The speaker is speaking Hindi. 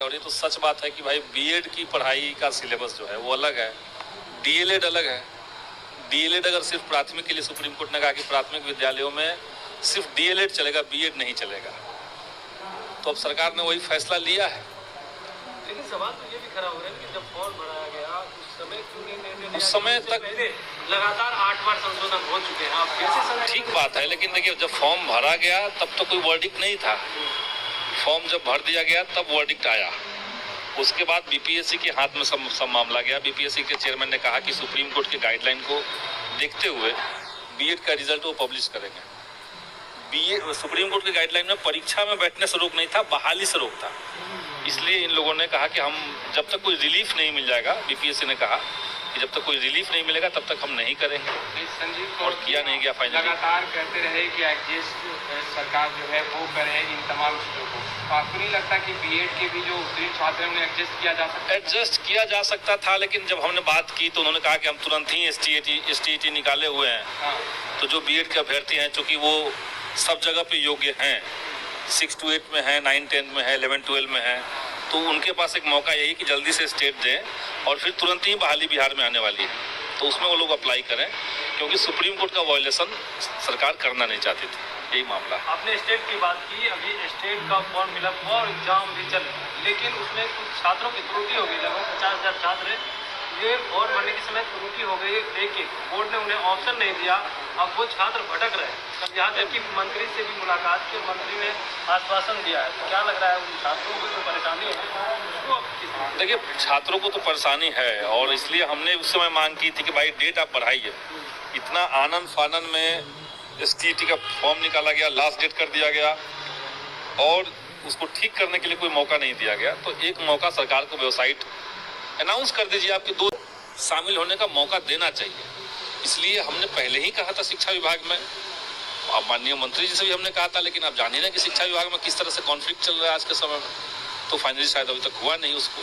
और ये तो सच बात है कि भाई बीएड की पढ़ाई का सिलेबस जो है वो अलग है, डीएलएड अलग है। डीएलएड अगर सिर्फ प्राथमिक के लिए सुप्रीम कोर्ट ने कहा कि प्राथमिक विद्यालयों में सिर्फ डीएलएड चलेगा, बीएड नहीं चलेगा, तो अब सरकार ने वही फैसला लिया है। लेकिन सवाल तो ये भी खड़ा हो रहा है कि जब फॉर्म भराया गया उस समय तक लगातार 8 बार संशोधन हो चुके हैं। आप कैसे? ठीक बात है, लेकिन देखिए जब फॉर्म भरा गया तब तो कोई वर्डिक्ट नहीं था। फॉर्म जब भर दिया गया तब वर्डिक्ट आया। उसके बाद बीपीएससी के हाथ में सब मामला गया। बीपीएससी के चेयरमैन ने कहा कि सुप्रीम कोर्ट के गाइडलाइन को देखते हुए बीएड का रिजल्ट वो पब्लिश करेंगे। सुप्रीम कोर्ट के गाइडलाइन में परीक्षा में बैठने से रोक नहीं था, बहाली से रोक था। इसलिए इन लोगों ने कहा कि हम जब तक कोई रिलीफ नहीं मिल जाएगा, बीपीएससी ने कहा कि जब तक कोई रिलीफ नहीं मिलेगा तब तक हम नहीं करेंगे। संजीव और किया नहीं गया फाइनली। लगातार कहते रहे कि एडजस्ट सरकार जो है वो करे इन तमाम चीज़ों को। तो आपको नहीं लगता कि बीएड के भी जो उत्तीर्ण छात्र हैं उन्हें एडजस्ट किया जा सकता? एडजस्ट किया जा सकता था, लेकिन जब हमने बात की तो उन्होंने कहा कि हम तुरंत ही एसटीईटी निकाले हुए हैं। हाँ। तो जो बीएड के अभ्यर्थी हैं, चूँकि वो सब जगह पे योग्य हैं, 6 to 8 में है, 9-10 में है, 11-12 में है, तो उनके पास एक मौका यही कि जल्दी से स्टेट दें और फिर तुरंत ही बहाली बिहार में आने वाली है, तो उसमें वो लोग अप्लाई करें, क्योंकि सुप्रीम कोर्ट का वायलेशन सरकार करना नहीं चाहती थी। यही मामला। आपने स्टेट की बात की, अभी स्टेट का फॉर्म फिलअप हुआ और एग्जाम भी चल, लेकिन उसमें कुछ छात्रों की त्रुटि हो गई। लगभग 50,000 छात्र ये फॉर्म भरने के समय त्रुटि हो गई, लेकिन बोर्ड ने उन्हें ऑप्शन नहीं दिया। अब वो छात्र भटक रहे हैं। अब यहाँ तक कि मंत्री से भी मुलाकात की, मंत्री ने आश्वासन दिया है। तो क्या लग रहा है उन छात्रों को तो परेशानी है? देखिए छात्रों को तो परेशानी है, और इसलिए हमने उस समय मांग की थी कि भाई डेट आप बढ़ाइए। इतना आनंद फानन में एसटीईटी का फॉर्म निकाला गया, लास्ट डेट कर दिया गया और उसको ठीक करने के लिए कोई मौका नहीं दिया गया। तो एक मौका सरकार को वेबसाइट अनाउंस कर दीजिए, आपके 2 शामिल होने का मौका देना चाहिए। इसलिए हमने पहले ही कहा था शिक्षा विभाग में, माननीय मंत्री जी से भी हमने कहा था, लेकिन आप जान ही ना कि शिक्षा विभाग में किस तरह से कॉन्फ्लिक्ट चल रहा है आज के समय में। तो फाइनली शायद अभी तक हुआ नहीं उसको।